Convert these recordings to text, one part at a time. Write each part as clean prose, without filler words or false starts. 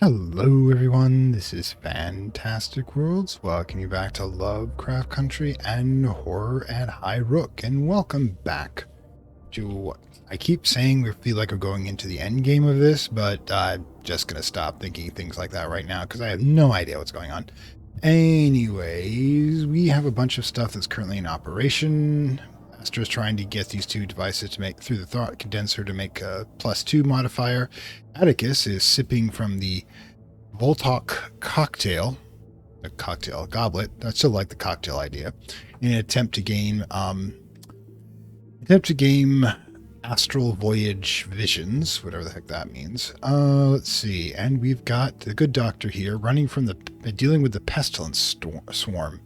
Hello everyone, this is Fantastic Worlds. Welcome you back to Lovecraft Country and Horror at Highrook, and welcome back to I keep saying we feel like we're going into the end game of this, but I'm just gonna stop thinking things like that right now because I have no idea what's going on. Anyways, we have a bunch of stuff that's currently in operation. Master is trying to get these two devices to make through the thought condenser to make a +2 modifier. Atticus is sipping from the Voltok cocktail, a cocktail goblet. I still like the cocktail idea. In an attempt to gain astral voyage visions, whatever the heck that means. Let's see. And we've got the good doctor here running from dealing with the pestilence swarm.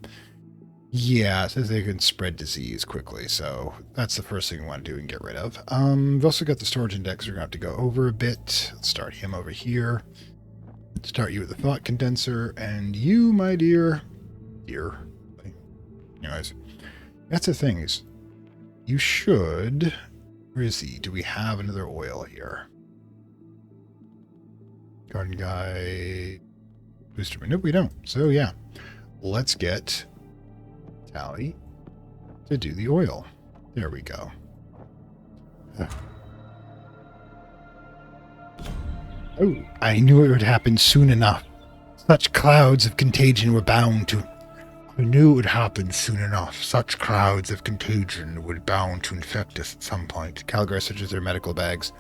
Yeah, it says they can spread disease quickly, so that's the first thing we want to do and get rid of. We've also got the storage index we're going to have to go over a bit. Let's start him over here. Start you with the thought condenser, and you, my dear. Anyways, that's the thing is, you should. Where is he? Do we have another oil here? Garden guy. Booster. Nope, we don't. So yeah, let's get Tally to do the oil. There we go. Oh, I knew it would happen soon enough. Such clouds of contagion were bound to... I knew it would happen soon enough. Such clouds of contagion were bound to infect us at some point. Calgar searches their medical bags.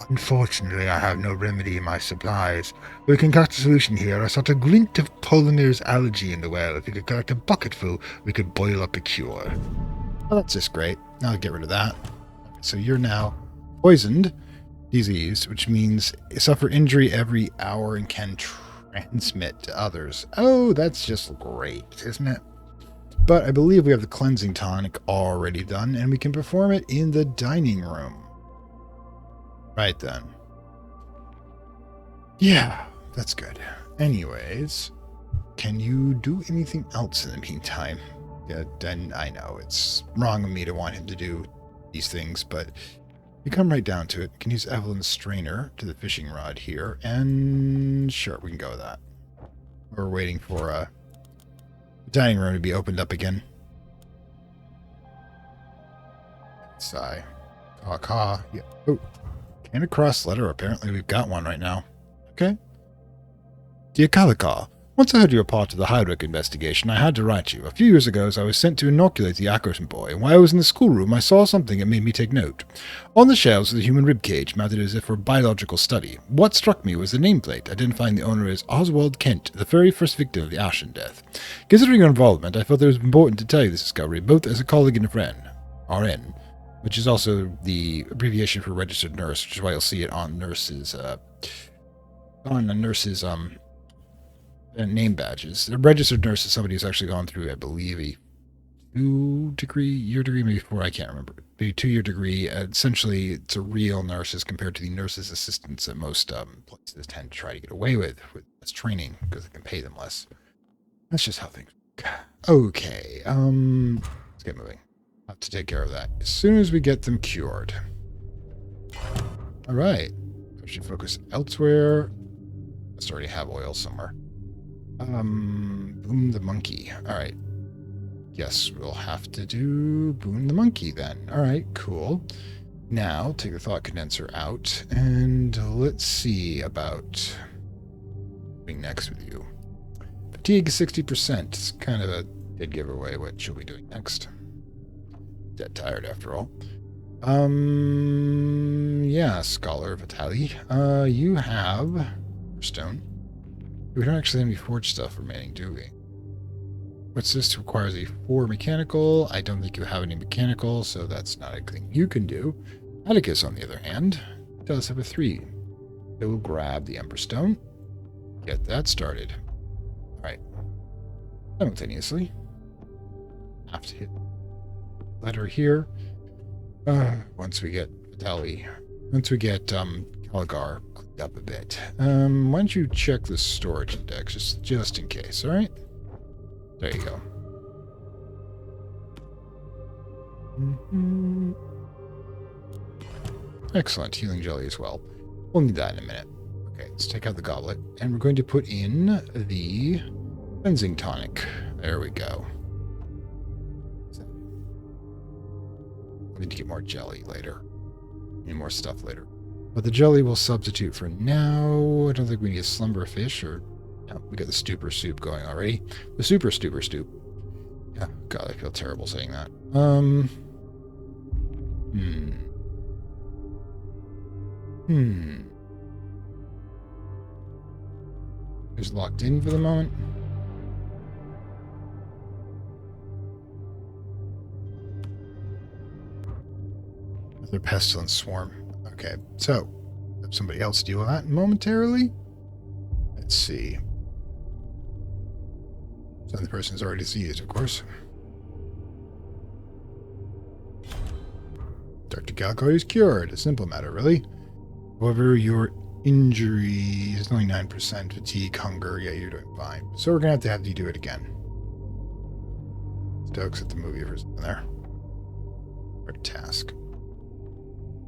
Unfortunately, I have no remedy in my supplies. We can concoct a solution here. I saw a glint of Polymers allergy in the well. If we could collect a bucketful, we could boil up a cure. Well, that's just great. Now I'll get rid of that. So you're now poisoned, diseased, which means you suffer injury every hour and can transmit to others. Oh, that's just great, isn't it? But I believe we have the cleansing tonic already done, and we can perform it in the dining room. Right then. Yeah, that's good. Anyways, can you do anything else in the meantime? Yeah, then I know it's wrong of me to want him to do these things, but we come right down to it. We can use Evelyn's strainer to the fishing rod here, and sure, we can go with that. We're waiting for the dining room to be opened up again. Sigh. Caw. Yeah. Oh. And a cross letter. Apparently we've got one right now. Okay. Dear Kalakar, once I heard you were part of the Highrook investigation, I had to write you. A few years ago, I was sent to inoculate the Ackerson boy, and while I was in the schoolroom, I saw something that made me take note. On the shelves was a human ribcage, mounted as if for biological study. What struck me was the nameplate, identifying the owner as Oswald Kent, the very first victim of the Ashen death. Considering your involvement, I felt it was important to tell you this discovery, both as a colleague and a friend. RN. Which is also the abbreviation for registered nurse, which is why you'll see it on nurses' name badges. A registered nurse is somebody who's actually gone through, I believe, a 2-year degree, maybe 4, I can't remember. Maybe 2-year degree. Essentially, it's a real nurse as compared to the nurses' assistants that most places tend to try to get away with less training because they can pay them less. That's just how things work. Okay, let's get moving. Have to take care of that as soon as we get them cured. All right. I should focus elsewhere. Let's already have oil somewhere. Boom the monkey. All right. Yes, we'll have to do boom the monkey then. All right, cool. Now take the thought condenser out and let's see about being next with you. Fatigue is 60%. It's kind of a dead giveaway. What should we do next? Dead tired after all. Yeah, Scholar Vitali. You have stone. We don't actually have any forge stuff remaining, do we? What's this? Requires a 4 mechanical. I don't think you have any mechanical, so that's not a thing you can do. Atticus, on the other hand, does have a 3. So we'll grab the Ember Stone. Get that started. Alright. Simultaneously. Have to hit letter here. Once we get Calgar cleaned up a bit. Why don't you check the storage index just in case, all right? There you go. Excellent. Healing jelly as well. We'll need that in a minute. Okay, let's take out the goblet. And we're going to put in the cleansing tonic. There we go. We need to get more jelly later. Need more stuff later. But the jelly will substitute for now. I don't think we need a slumber fish or... No, we got the stupor soup going already. The super stupor soup. Yeah, God, I feel terrible saying that. It's locked in for the moment. Another pestilence swarm. Okay, so have somebody else deal with that momentarily. Let's see. So the person is already diseased, of course. Dr. Galcoy is cured. A simple matter, really. However, your injury is only 9%. Fatigue, hunger. Yeah, you're doing fine. So we're going to have you do it again. Stokes at the movie or something there. Or task.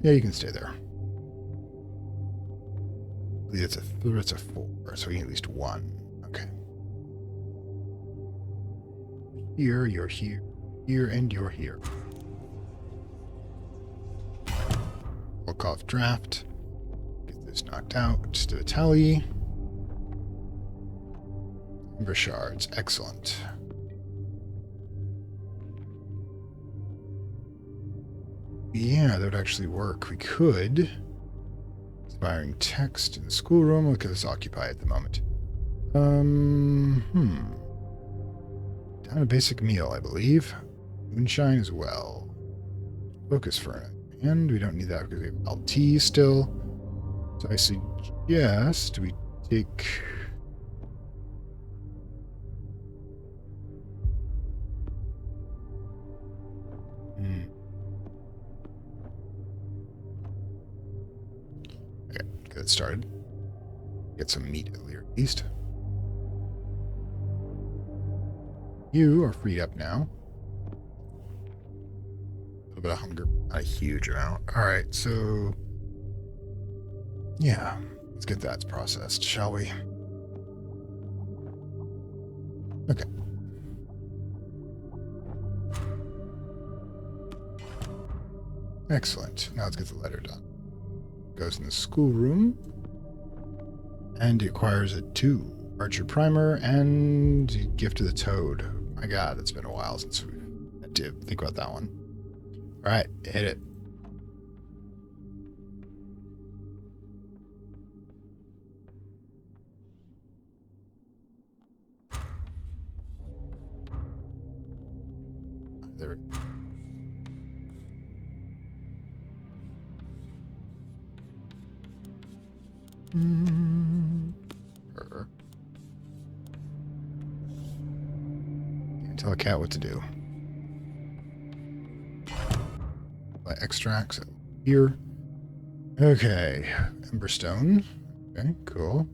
Yeah, you can stay there. It's a 4, so you need at least 1. Okay. Here, you're here. Here, and you're here. We'll call off draft. Get this knocked out. Just do a tally. Ember shards. Excellent. Yeah, that would actually work. We could. Inspiring text in the schoolroom. Look at this occupy at the moment. Down a basic meal, I believe. Moonshine as well. Focus furnace. And we don't need that because we have LT still. So I suggest we take... Okay, get it started. Get some meat at least. You are freed up now. A little bit of hunger. Not a huge amount. Alright, so... Yeah, let's get that processed, shall we? Okay. Excellent. Now let's get the letter done. Goes in the schoolroom. And he acquires a 2. Archer primer and gift of the toad. My God, it's been a while since we had to think about that one. Alright, hit it. There. Can't tell a cat what to do. By extracts here. Okay. Emberstone. Okay, cool.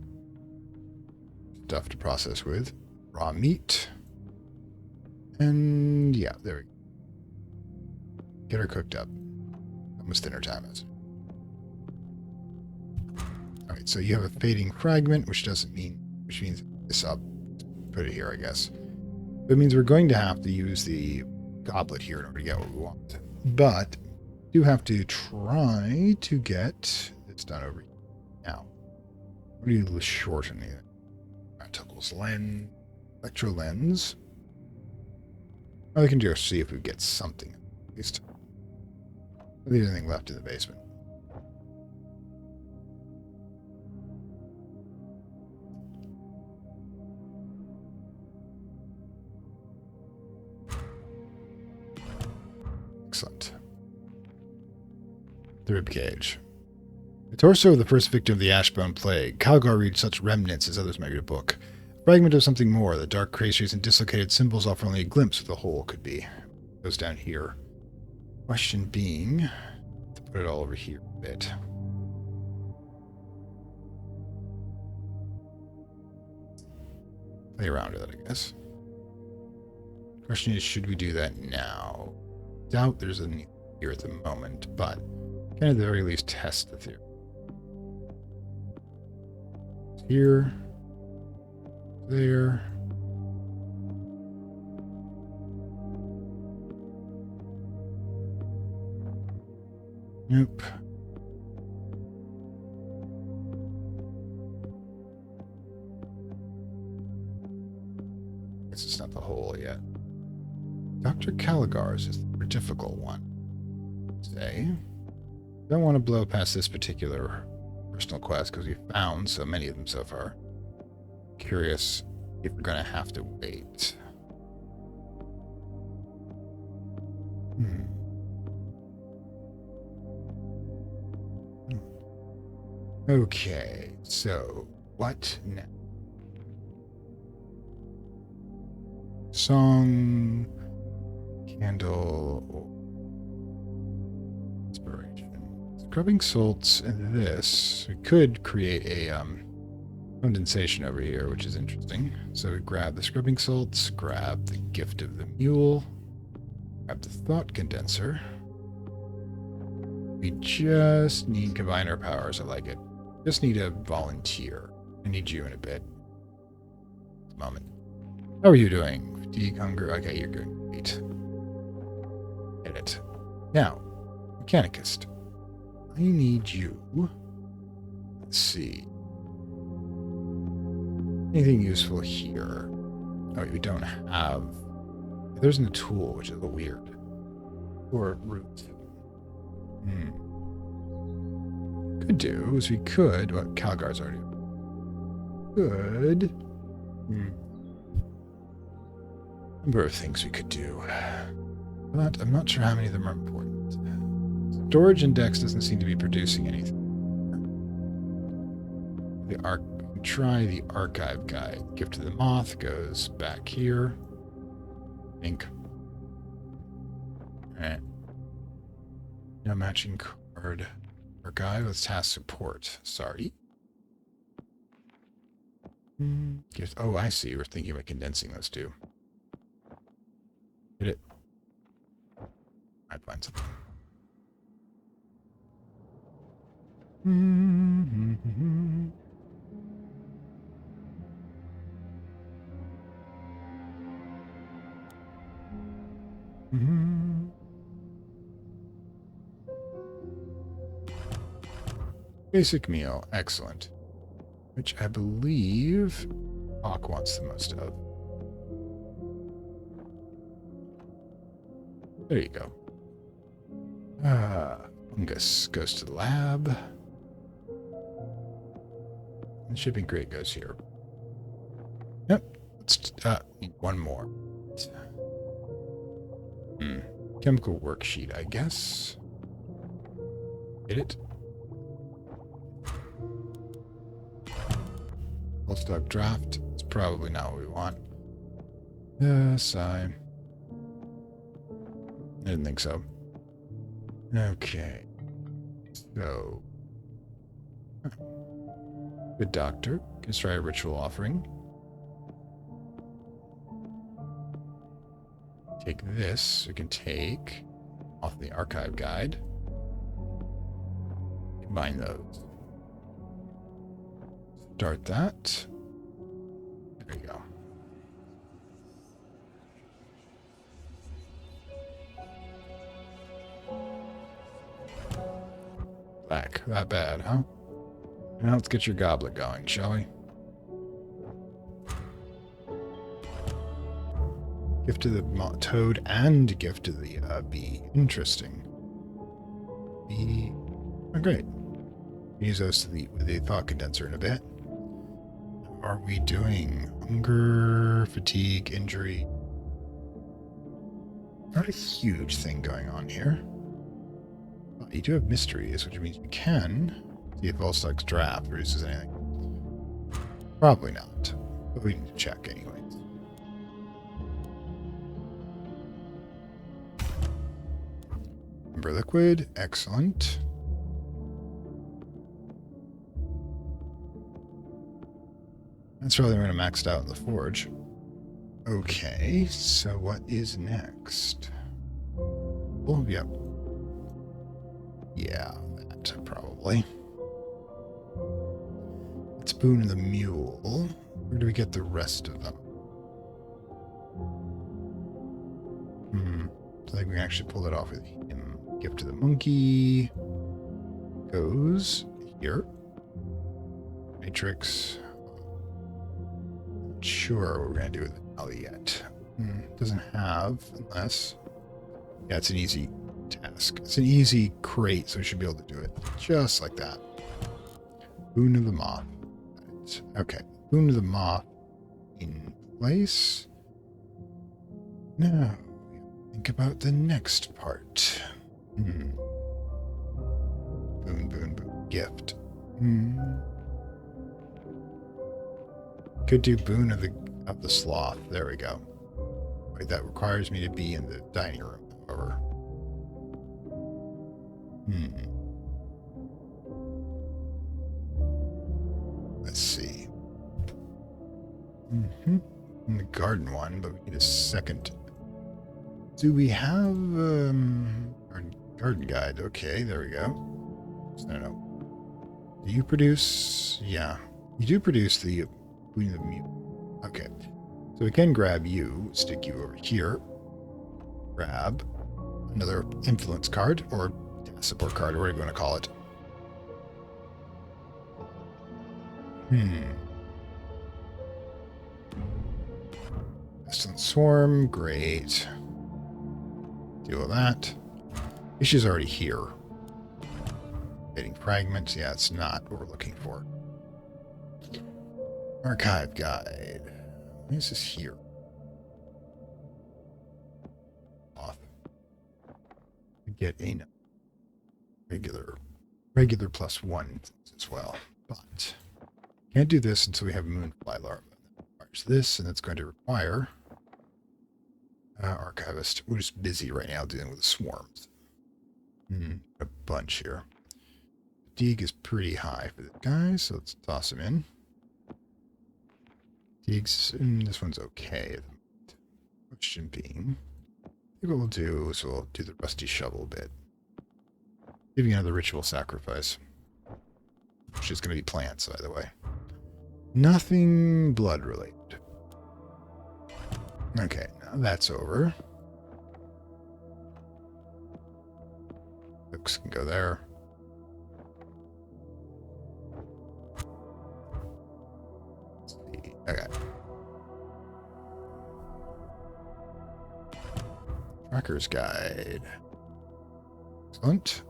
Stuff to process with. Raw meat. And yeah, there we go. Get her cooked up. Almost dinner time, is it? Alright, so you have a fading fragment, which means this up. Put it here, I guess. That means we're going to have to use the goblet here in order to get what we want. But do have to try to get this done over here. Now, what do you shorten the tools? Lens, electro lens. Oh, we can just see if we get something at least. If there's anything left in the basement. Excellent. The ribcage. The torso of the first victim of the Ashbone Plague. Calgar reads such remnants as others might read a book. A fragment of something more. The dark craters and dislocated symbols offer only a glimpse of the whole could be. It goes down here. Question being, to put it all over here a bit. Play around with it, I guess. Question is, should we do that now? Doubt there's a need here at the moment, but can at the very least test the theory. here. There. Nope. Guess it's not the hole yet. Dr. Caligar's is the difficult one. Say. Don't want to blow past this particular personal quest because we've found so many of them so far. Curious if we're going to have to wait. Okay, so what now? Song, candle, inspiration, scrubbing salts, and this. We could create a condensation over here, which is interesting. So we grab the scrubbing salts, grab the gift of the mule, grab the thought condenser. We just need combiner powers. I like it. Just need a volunteer. I need you in a bit. At the moment. How are you doing? Fatigue, hunger. Okay, you're good. Great. Get it. Now, mechanicist. I need you. Let's see. Anything useful here? Oh, we don't have. There isn't a tool, which is a little weird. Or root. Could do is we could. What Calgar's already. Could. Number of things we could do. But I'm not sure how many of them are important. Storage index doesn't seem to be producing anything. Try the archive guide. Gift to the moth goes back here. I think. Alright. No matching card. Archive. Let's task support. Sorry. Gift. Oh, I see. We're thinking about condensing those two. Hit it. I'd find something. Basic meal. Excellent. Which I believe Hawk wants the most of. There you go. Fungus goes to the lab. And shipping crate goes here. Yep. Let's need one more. Chemical worksheet, I guess. Hit it. Full stock draft. It's probably not what we want. Yes, I didn't think so. Okay. So. Good doctor. Let's try a ritual offering. Take this. We can take off the archive guide. Combine those. Start that. There you go. Black. That bad, huh? Now let's get your goblet going, shall we? Gift to the toad and gift to the bee. Interesting. Bee. Oh, great. Use those to with the thought condenser in a bit. How are we doing? Hunger, fatigue, injury. Not a huge thing going on here. But you do have mysteries, which means you can see if Volstock's draft produces anything. Probably not. But we need to check anyways. Ember liquid, excellent. That's probably when I maxed out in the forge. Okay, so what is next? Oh, yep. Yeah, that probably. Let's Spoon of the Mule. Where do we get the rest of them? I think we can actually pull that off with him. Gift to the Monkey goes here. Matrix. Not sure what we're going to do with it yet. Doesn't have, unless... Yeah, it's an easy task. It's an easy crate, so we should be able to do it. Just like that. Boon of the Moth. Right. Okay. Boon of the Moth in place. Now, think about the next part. Boon, boon, boon. Gift. Could do Boon of the Sloth. There we go. Wait, that requires me to be in the dining room, however. Let's see. In the garden one, but we need a second. Do we have our garden guide? Okay, there we go. No. Do you produce? Yeah, you do produce the Queen of the Mule. Okay, so we can grab you, stick you over here. Grab another influence card or support card, or whatever you want to call it. Pestilent Swarm, great. Deal with that. Issue's already here. Getting fragments, yeah, it's not what we're looking for. Archive guide. What is this here? Off. We get a regular +1 as well, but can't do this until we have Moonfly Larva. That requires this, and it's going to require Archivist. We're just busy right now dealing with the swarms. A bunch here. Fatigue is pretty high for this guy, so let's toss him in. Fatigue's, this one's okay. Question being, I think what we'll do is we'll do the Rusty Shovel bit. Giving another ritual sacrifice. Which is going to be plants, by the way. Nothing blood related. Okay, now that's over. Hooks can go there. Let's see. Okay. Tracker's Guide. Excellent.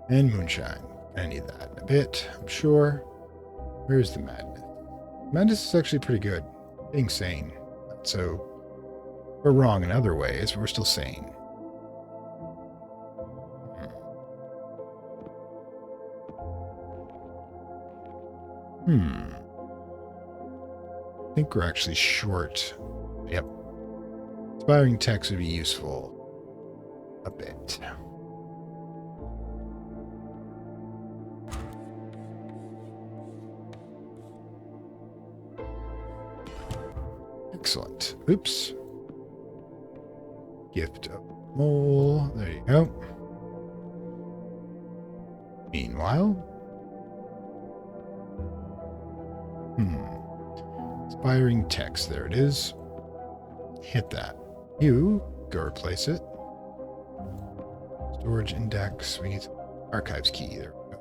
And Moonshine. I need that in a bit, I'm sure. Where's the Madness? Madness is actually pretty good. Being sane. So, we're wrong in other ways, but we're still sane. I think we're actually short. Yep. Inspiring text would be useful a bit. Excellent. Oops. Gift of Mole. There you go. Meanwhile. Inspiring text. There it is. Hit that. You go replace it. Storage index. We need archives key. There we go.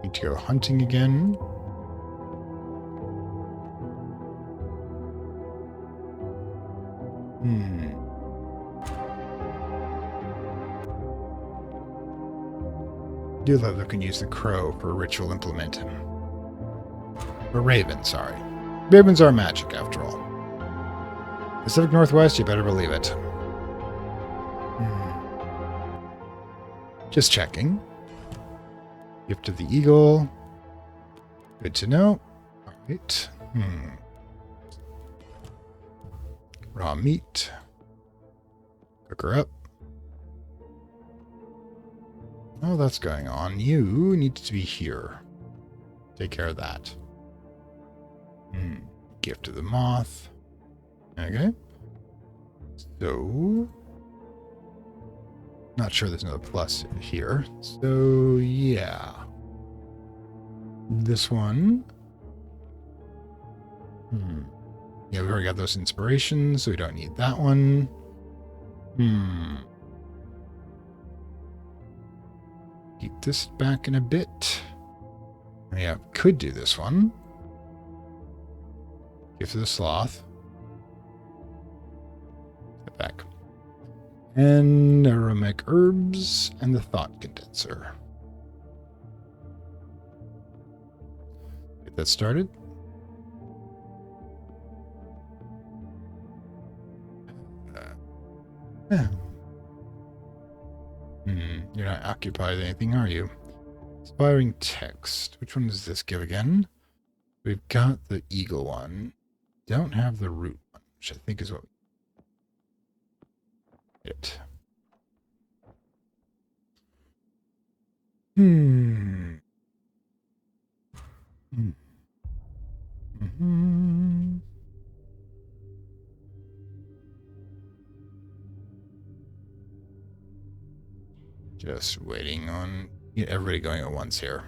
Need to go hunting again. Do love that can use the crow for a ritual implement him. Or raven, sorry. Ravens are magic, after all. Pacific Northwest, you better believe it. Just checking. Gift of the Eagle. Good to know. Alright. Raw meat. Cook her up. Oh, that's going on. You need to be here. Take care of that. Gift to the moth. Okay. So, not sure there's another plus here. So, yeah. This one. Yeah, we've already got those inspirations, so we don't need that one. Keep this back in a bit. Yeah, could do this one. Gift to the sloth. Get back. And aromatic herbs and the thought condenser. Get that started. Yeah. You're not occupied with anything, are you? Inspiring text. Which one does this give again? We've got the eagle one. Don't have the root one, which I think is what we get. Just waiting on everybody going at once here.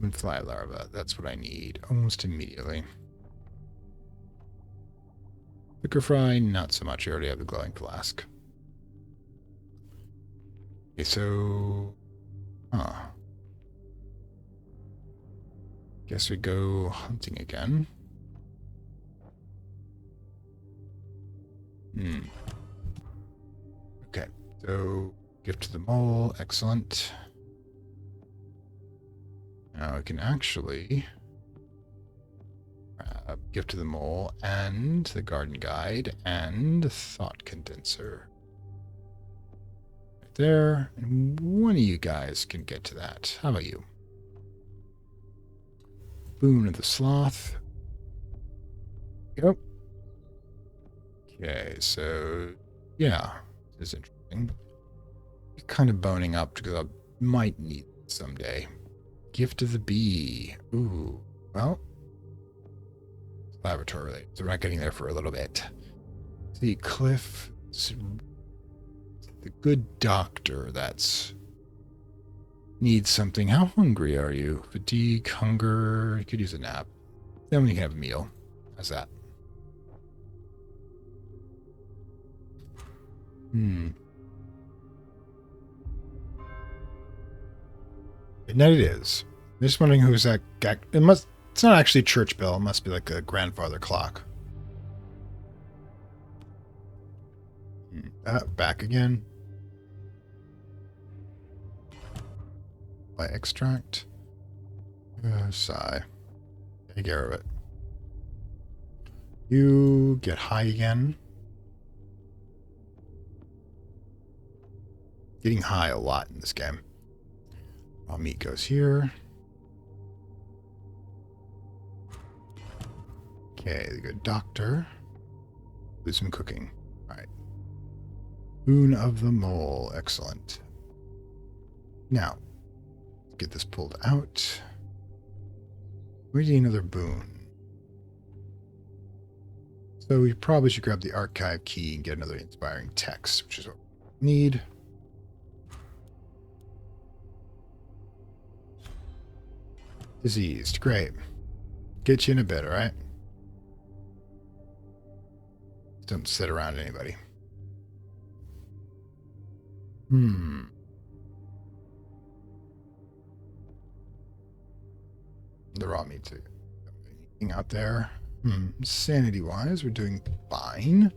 Moonfly larva. That's what I need almost immediately. Liquor fry, not so much. You already have the glowing flask. Okay, so... Guess we go hunting again. Okay, so gift to the mole. Excellent. Now we can actually gift to the mole and the garden guide and thought condenser. Right there. And one of you guys can get to that. How about you? Boon of the sloth. Yep. Okay, so yeah, this is interesting. Kind of boning up because I might need it someday. Gift of the bee. Ooh, well, laboratory related, so we're not getting there for a little bit. The cliff, the good doctor that's needs something. How hungry are you? Fatigue, hunger. You could use a nap. Then we can have a meal. How's that? Midnight it is. I'm just wondering who's that guy. It's not actually a church bell. It must be like a grandfather clock. Back again. By extract. Sigh. Take care of it. You get high again. Getting high a lot in this game. Raw meat goes here. Okay, the good doctor. Do some cooking. Alright. Boon of the mole. Excellent. Now, let's get this pulled out. We need another boon. So we probably should grab the archive key and get another inspiring text, which is what we need. Diseased. Great. Get you in a bed, alright? Don't sit around anybody. The raw meat. Anything out there? Sanity-wise, we're doing fine.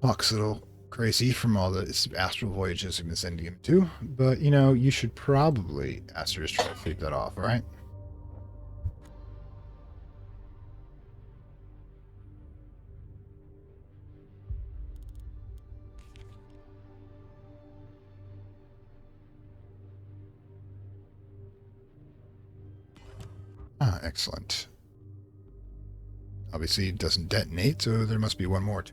Hawk's a little crazy from all the astral voyages we've been sending him to. But, you know, you should probably, Aster, just try to sleep that off, alright? Excellent. Obviously, it doesn't detonate, so there must be one more.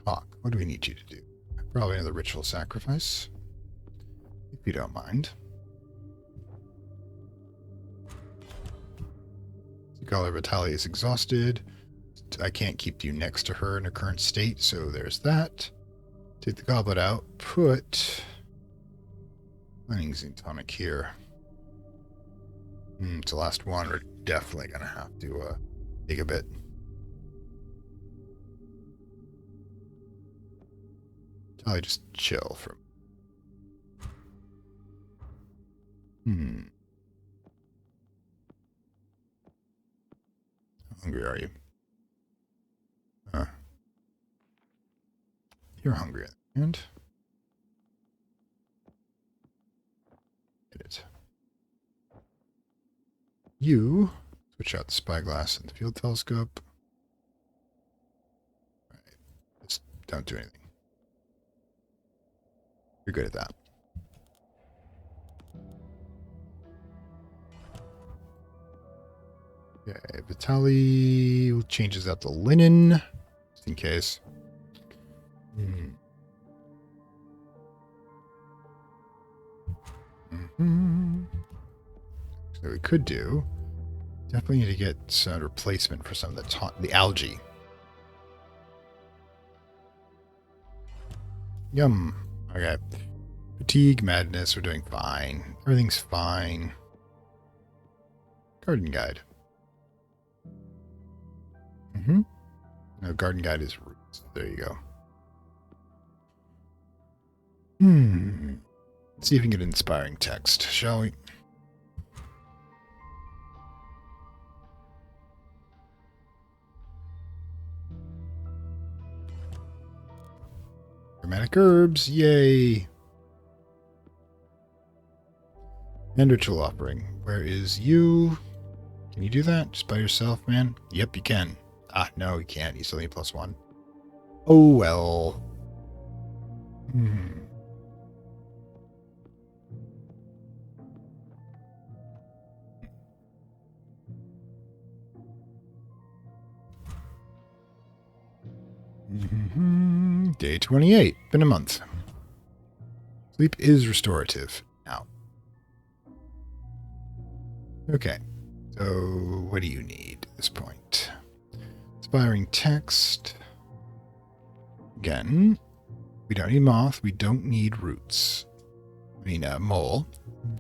Hawk, what do we need you to do? Probably another ritual sacrifice, if you don't mind. Scholar Vitalia is exhausted. I can't keep you next to her in her current state, so there's that. Take the goblet out. Put Finding tonic here. It's the last one. We're definitely going to have to dig a bit. I'll just chill for... How hungry are you? You're hungry. And... Get it. You... Switch out the spyglass and the field telescope. All right. Just don't do anything. You're good at that. Okay, Vitali changes out the linen, just in case. So we could do... Definitely need to get some replacement for some of the algae. Yum. Okay. Fatigue, madness, we're doing fine. Everything's fine. Garden guide. No, garden guide is roots. There you go. Let's see if we can get an inspiring text, shall we? Aromatic herbs, yay! And ritual offering. Where is you? Can you do that just by yourself, man? Yep, you can. Ah, no, you can't. You still need +1. Oh, well. Day 28. Been a month. Sleep is restorative. Now. Okay. So, what do you need at this point? Inspiring text. Again, we don't need moth. We don't need roots. I mean, mole.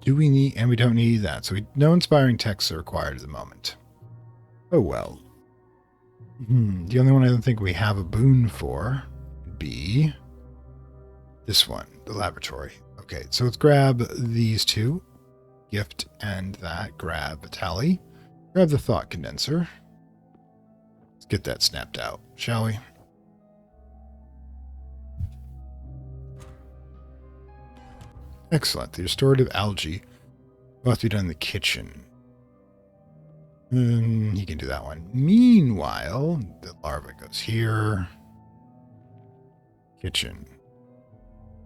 Do we need... And we don't need that. So, no inspiring texts are required at the moment. Oh, well. The only one I don't think we have a boon for would be this one, the laboratory. Okay, so let's grab these two. Gift and that. Grab a tally. Grab the thought condenser. Let's get that snapped out, shall we? Excellent. The restorative algae will have to be done in the kitchen. He can do that one. Meanwhile, the larva goes here. Kitchen.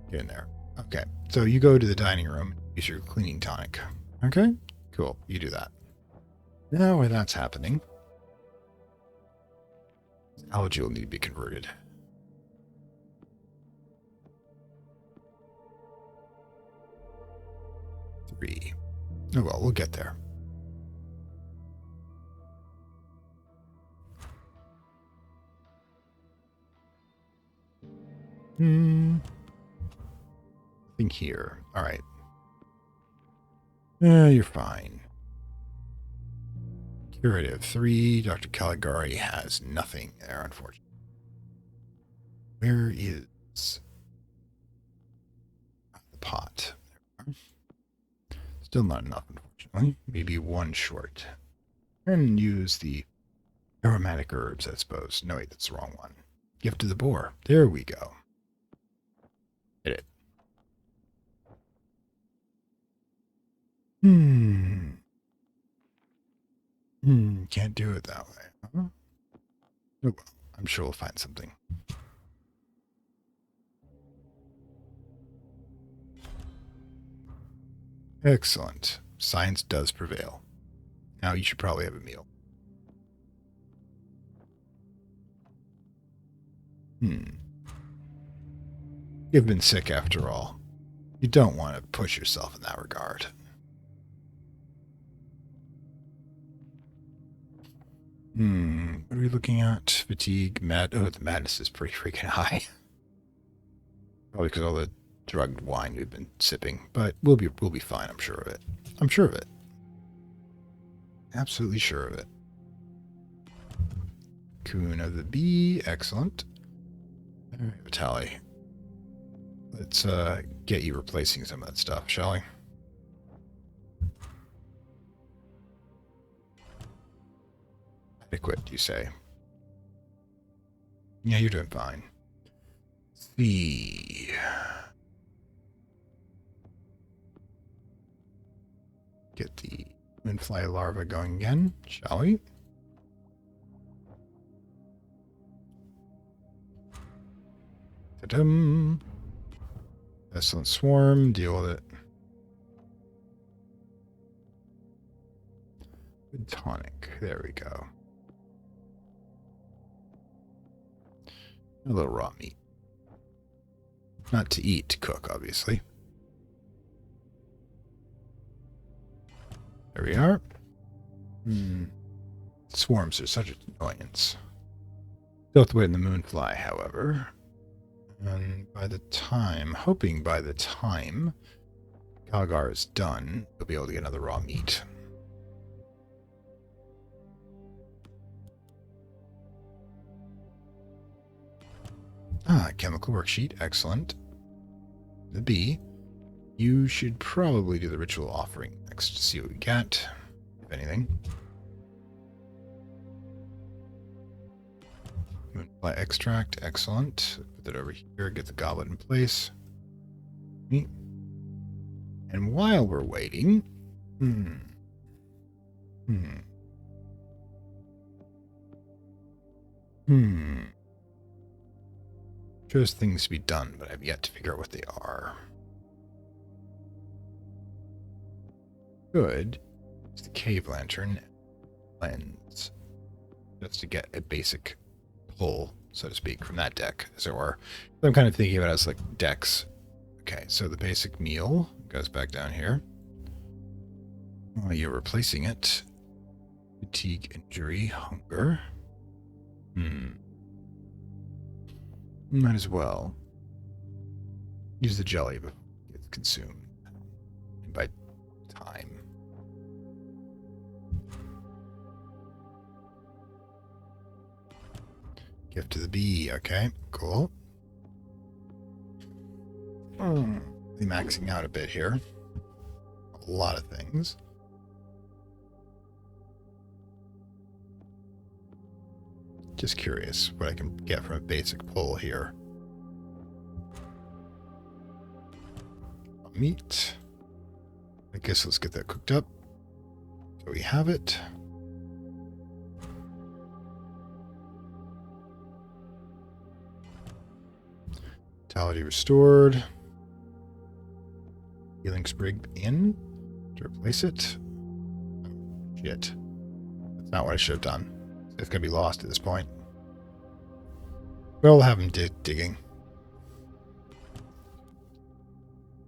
Get in there. Okay. So you go to the dining room. Use your cleaning tonic. Okay. Cool. You do that. Now while that's happening, algae will need to be converted. Three. Oh well, we'll get there. Nothing here. All right. You're fine. Curative 3. Dr. Caligari has nothing there, unfortunately. Where is the pot? There we are. Still not enough, unfortunately. Maybe one short. And use the aromatic herbs, I suppose. No, wait, that's the wrong one. Gift to the boar. There we go. Hit it. Can't do it that way. Huh? Oh, well, I'm sure we'll find something. Excellent. Science does prevail. Now you should probably have a meal. You've been sick after all. You don't want to push yourself in that regard. What are we looking at? Fatigue, oh, the madness is pretty freaking high. Probably because all the drugged wine we've been sipping. But we'll be fine, I'm sure of it. I'm sure of it. Absolutely sure of it. Coon of the Bee, excellent. Alright, Vitali. Let's get you replacing some of that stuff, shall we? Adequate, you say? Yeah, you're doing fine. Let's see. Get the moonfly larva going again, shall we? Ta-dum. Pestilent swarm, deal with it. Good tonic, there we go. A little raw meat. Not to eat, to cook, obviously. There we are. Swarms are such an annoyance. Still have to wait in the moonfly, however. And hoping by the time Galgar is done, we'll be able to get another raw meat. Chemical worksheet, excellent. The bee. You should probably do the ritual offering next to see what we get, if anything. Moonfly extract, excellent. Put that over here, get the goblet in place. And while we're waiting, There's things to be done, but I've yet to figure out what they are. Good. It's the cave lantern lens. Just to get a basic pull, so to speak, from that deck, as it were. I'm kind of thinking about it as like decks. Okay, so the basic meal goes back down here. Well, you're replacing it. Fatigue, injury, hunger. Might as well use the jelly before it gets consumed. And by time. Gift to the bee. Okay, cool. Maxing out a bit here. A lot of things. Just curious what I can get from a basic pull here. Meat. I guess let's get that cooked up. So we have it. Vitality restored. Healing sprig in to replace it. Oh, shit. That's not what I should have done. It's going to be lost at this point. We'll have him digging.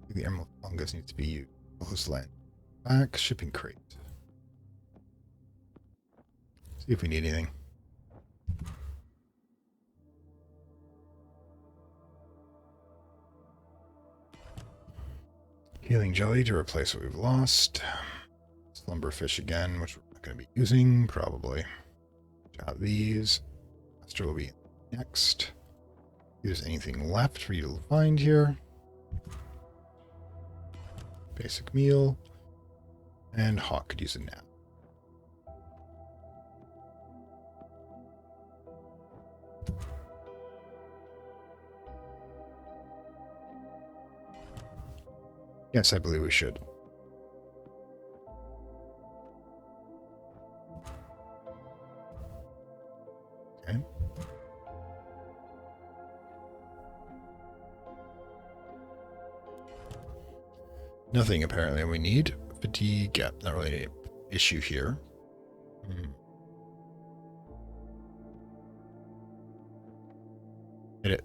The emerald fungus needs to be used. Close land. Back. Shipping crate. See if we need anything. Healing jelly to replace what we've lost. Slumberfish again, which we're not going to be using, probably. Got these. Master will be next. If there's anything left for you to find here. Basic meal. And Hawk could use a nap. Yes, I believe we should. Okay. Nothing apparently we need. Fatigue, yeah, not really an issue here. Hit it.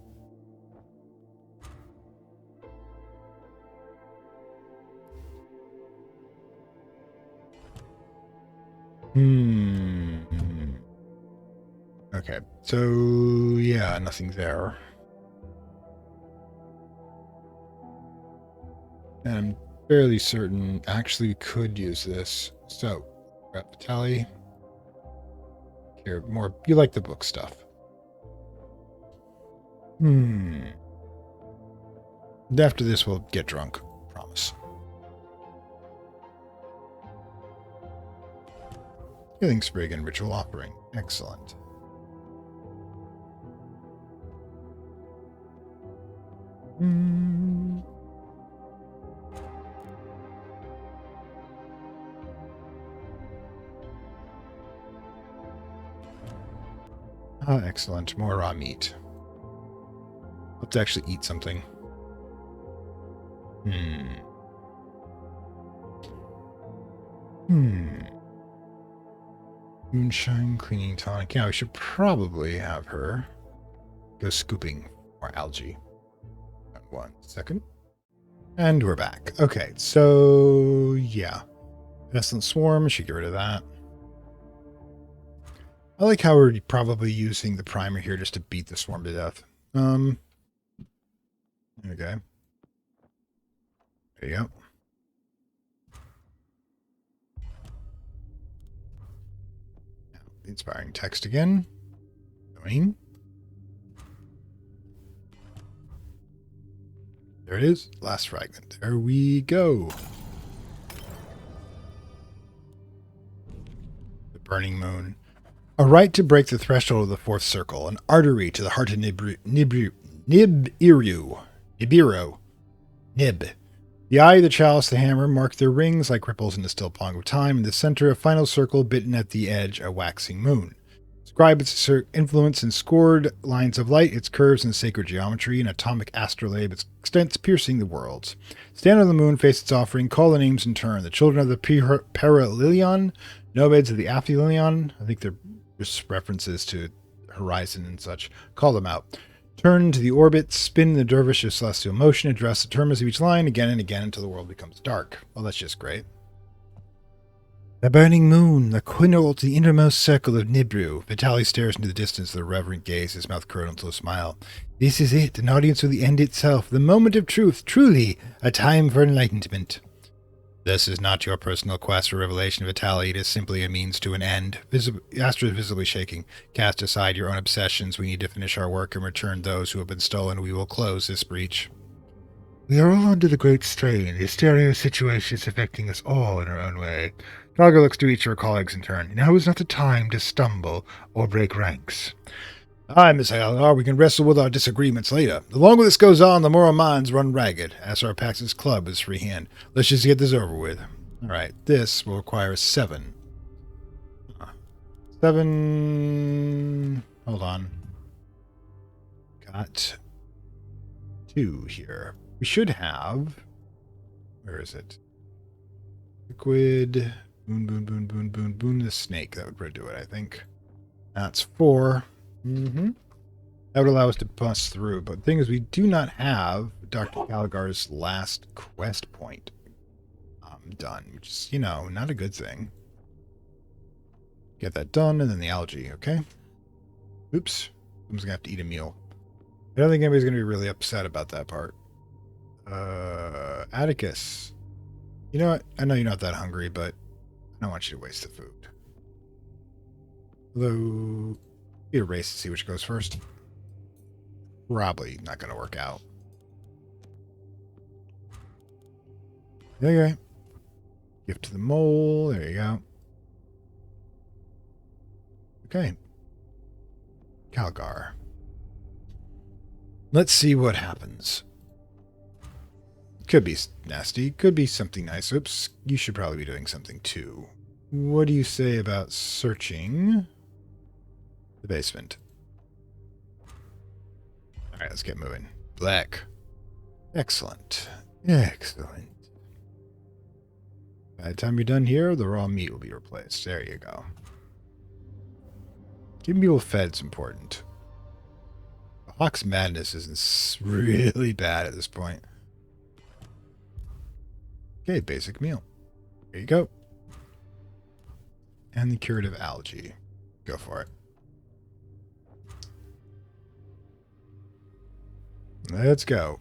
Hmm. Okay, so yeah, nothing there. And I'm fairly certain actually we could use this. So, grab Vitaly. Here, more. You like the book stuff. After this, we'll get drunk. Promise. Healing sprig and ritual offering. Excellent. Ah, excellent. More raw meat. Have to actually eat something. Moonshine cleaning tonic. Yeah, we should probably have her go scooping more algae. 1 second. And we're back. Okay, so yeah. Pestilent Swarm, should get rid of that. I like how we're probably using the primer here just to beat the swarm to death. Okay. There you go. Now, inspiring text again. Going. There it is. Last fragment. There we go. The burning moon. A right to break the threshold of the fourth circle. An artery to the heart of Nibiru. The eye, the chalice, the hammer mark their rings like ripples in the still pond of time. In the center, a final circle bitten at the edge, a waxing moon. Describe its influence in scored lines of light, its curves in sacred geometry, an atomic astrolabe, its extents piercing the worlds. Stand on the moon, face its offering, call the names in turn. The children of the Paralilion, nomads of the Aphelion, I think they're just references to Horizon and such, call them out. Turn to the orbit, spin the dervish of celestial motion, address the terminus of each line again and again until the world becomes dark. Well, that's just great. The burning moon, the quinol to the innermost circle of Nibiru. Vitaly stares into the distance with a reverent gaze, his mouth curled into a smile. This is it, an audience with the end itself, the moment of truth, truly a time for enlightenment. This is not your personal quest for revelation, Vitaly. It is simply a means to an end. Astra is visibly shaking. Cast aside your own obsessions. We need to finish our work and return those who have been stolen. We will close this breach. We are all under the great strain. The hysteria situation is affecting us all in our own way. Talga looks to each of her colleagues in turn. Now is not the time to stumble or break ranks. Aye, Miss Halar, we can wrestle with our disagreements later. The longer this goes on, the more our minds run ragged. As our Pax's club is free hand. Let's just get this over with. Alright, this will require 7. 7... Hold on. Got 2 here. We should have... Where is it? Liquid... Boon, the snake. That would do it, I think. That's 4. That would allow us to bust through. But the thing is, we do not have Dr. Caligar's last quest point done, which is, you know, not a good thing. Get that done, and then the algae, okay? Oops. I'm just going to have to eat a meal. I don't think anybody's going to be really upset about that part. Atticus. You know what? I know you're not that hungry, but I don't want you to waste the food. Although, get a race to see which goes first. Probably not going to work out. Okay. Gift to the mole. There you go. Okay. Calgar. Let's see what happens. Could be nasty. Could be something nice. Oops. You should probably be doing something too. What do you say about searching the basement? Alright, let's get moving. Black. Excellent. Excellent. By the time you're done here, the raw meat will be replaced. There you go. Keeping people fed is important. The Hawk's madness is really bad at this point. Okay, basic meal. Here you go. And the curative algae. Go for it. Let's go.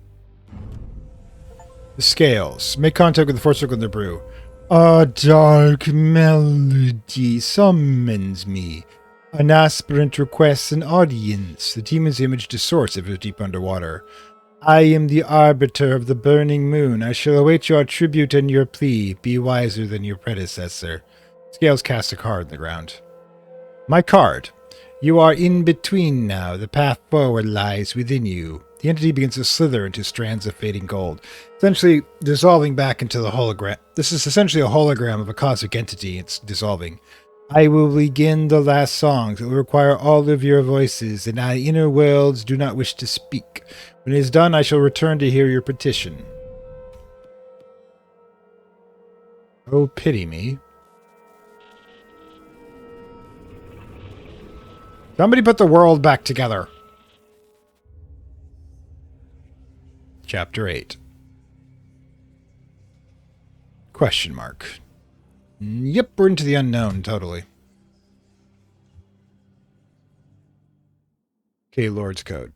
The scales. Make contact with the fourth circle in the brew. A dark melody summons me. An aspirant requests an audience. The demon's image distorts if it is deep underwater. I am the arbiter of the burning moon. I shall await your tribute and your plea. Be wiser than your predecessor. Scales cast a card in the ground. My card. You are in between now. The path forward lies within you. The entity begins to slither into strands of fading gold, essentially dissolving back into the hologram. This is essentially a hologram of a cosmic entity. It's dissolving. I will begin the last songs. It will require all of your voices, and I, inner worlds, do not wish to speak. When it is done, I shall return to hear your petition. Oh, pity me. Somebody put the world back together. Chapter 8. Question mark. Yep, we're into the unknown, totally. Okay, Lord's Code.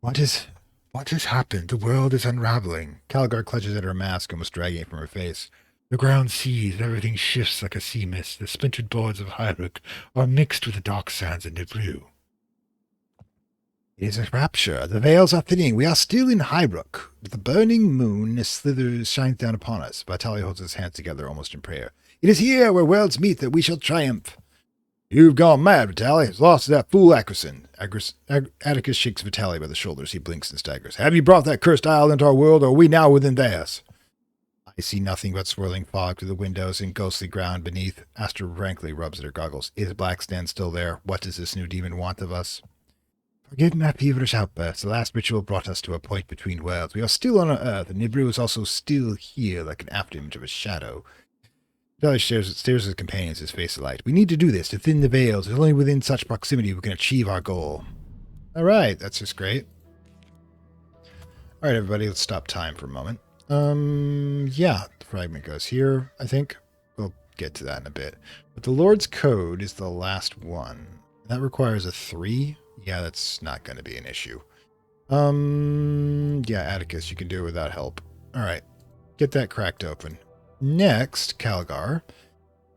What has happened? The world is unraveling. Calgar clutches at her mask, almost dragging it from her face. The ground seethes, everything shifts like a sea mist. The splintered boards of Highrook are mixed with the dark sands of Nibiru. It is a rapture. The veils are thinning. We are still in Highrook. The burning moon shines down upon us. Vitaly holds his hands together almost in prayer. It is here where worlds meet that we shall triumph. You've gone mad, Vitaly. It's lost to that fool Ackerson. Atticus shakes Vitaly by the shoulders. He blinks and staggers. Have you brought that cursed isle into our world, or are we now within theirs? I see nothing but swirling fog through the windows and ghostly ground beneath. Astra frankly rubs at her goggles. Is Blackstand still there? What does this new demon want of us? Forgive my feverish outburst. The last ritual brought us to a point between worlds. We are still on our Earth, and Nibiru is also still here like an afterimage of a shadow. Vitaly stares at his companions, his face alight. We need to do this, to thin the veils. It's only within such proximity we can achieve our goal. All right, that's just great. All right, everybody, let's stop time for a moment. Yeah, the fragment goes here, I think. We'll get to that in a bit. But the Lord's Code is the last one. That requires a 3. Yeah, that's not going to be an issue. Yeah, Atticus, you can do it without help. All right, get that cracked open. Next, Calgar.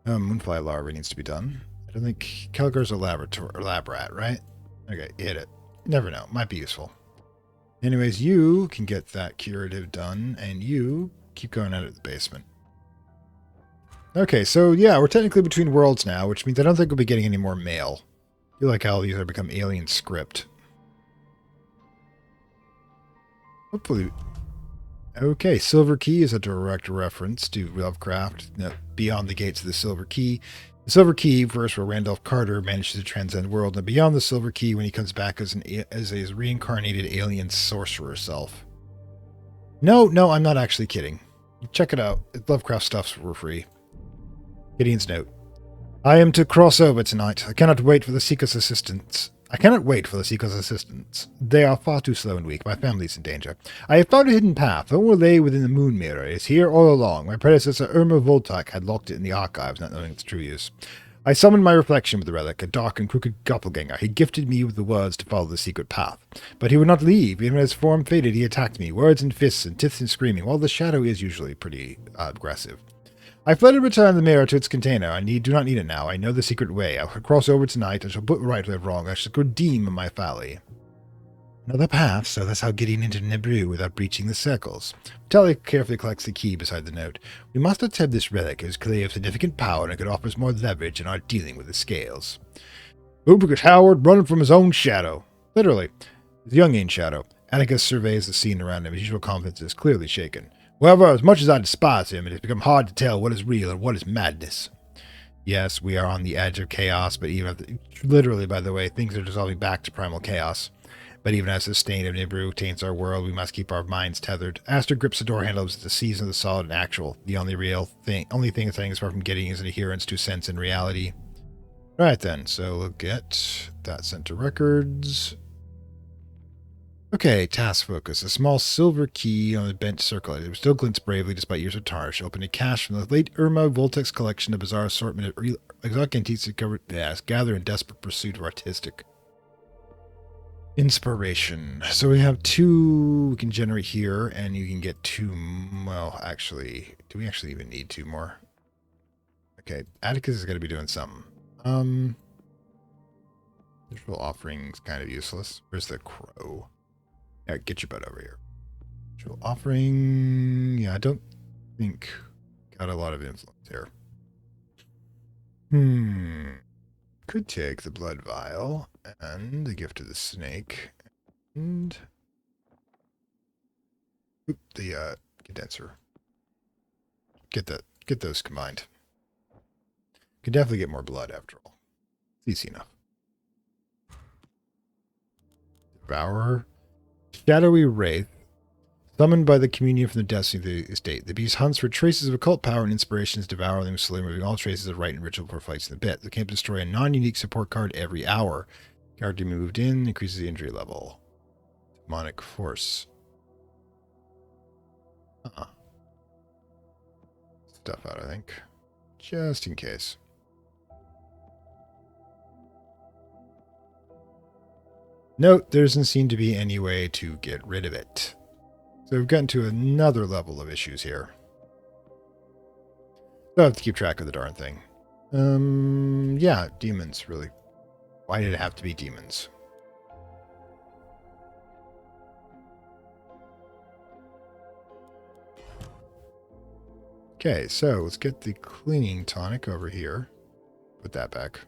Moonfly larva needs to be done. I don't think Calgar's a lab rat, right? Okay, hit it. Never know. Might be useful. Anyways, you can get that curative done, and you keep going out of the basement. Okay, so yeah, we're technically between worlds now, which means I don't think we'll be getting any more mail. I feel like how these are become alien script. Hopefully. Okay, Silver Key is a direct reference to Lovecraft, Beyond the Gates of the Silver Key. The Silver Key, verse where Randolph Carter manages to transcend world, and beyond the Silver Key when he comes back as a reincarnated alien sorcerer self. No, I'm not actually kidding. Check it out. Lovecraft stuff's for free. Gideon's note. I am to cross over tonight. I cannot wait for the Seeker's assistance. They are far too slow and weak. My family is in danger. I have found a hidden path. The one lay within the moon mirror. It is here all along. My predecessor, Irma Voltak, had locked it in the archives, not knowing its true use. I summoned my reflection with the relic, a dark and crooked doppelganger. He gifted me with the words to follow the secret path. But he would not leave. Even as form faded, he attacked me. Words and fists and tits and screaming, while the shadow is usually pretty aggressive. I fled and returned the mirror to its container. I do not need it now. I know the secret way. I will cross over tonight. I shall put right what I have wrong. I shall redeem my folly. Another path, so that's how getting into Nibiru without breaching the circles. Vitaly carefully collects the key beside the note. We must attempt this relic. It is clearly of significant power and it offers more leverage in our dealing with the scales. Lubricus Howard running from his own shadow. Literally. His Jungian shadow. Atticus surveys the scene around him. His usual confidence is clearly shaken. However, as much as I despise him, it has become hard to tell what is real and what is madness. Yes, we are on the edge of chaos, but even literally, by the way, things are dissolving back to primal chaos. But even as the stain of Nibiru taints our world, we must keep our minds tethered. Astor grips the door handle as the season of the solid and actual. The only thing as far from getting is an adherence to sense and reality. Right then, so we'll get that sent to records. Okay, task focus. A small silver key on the bent circle. It still glints bravely despite years of tarnish. Open a cache from the late Irma Voltex collection, a bizarre assortment of exotic antiques discovered. Yes, gather in desperate pursuit of artistic inspiration. So we have 2 we can generate here, and you can get 2. Well, actually, do we actually even need 2 more? Okay, Atticus is going to be doing something. Ritual offerings kind of useless. Where's the crow? Yeah, get your butt over here. Ritual offering. Yeah, I don't think got a lot of influence here. Could take the blood vial and the gift of the snake and the condenser. Get those combined. Could definitely get more blood after all. It's easy enough. Devourer. Shadowy Wraith. Summoned by the communion from the destiny of the estate, the beast hunts for traces of occult power and inspirations, devour them slowly, removing all traces of rite and ritual before fights in the pit. The camp destroy a non-unique support card every hour. Card to be moved in increases the injury level. Demonic force. Stuff out, I think. Just in case. Note, there doesn't seem to be any way to get rid of it. So we've gotten to another level of issues here. So I have to keep track of the darn thing. Yeah, demons, really. Why did it have to be demons? Okay, so let's get the cleaning tonic over here. Put that back.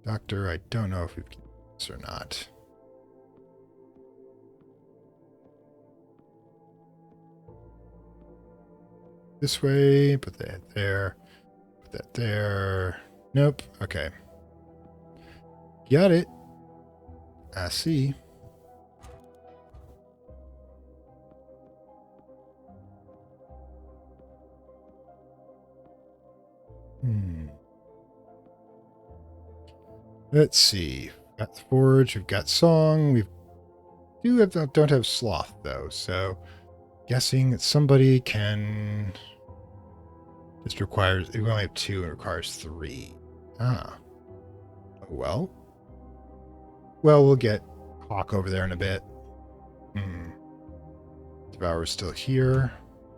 Doctor, I don't know if we can do this or not. This way, put that there. Put that there. Nope. Okay. Got it. I see. Let's see. We've got the forge. We've got song. We don't have sloth though. So, guessing that somebody can. This requires. We only have 2. It requires 3. Ah. Well. Well, we'll get Hawk over there in a bit. Devourer's still here.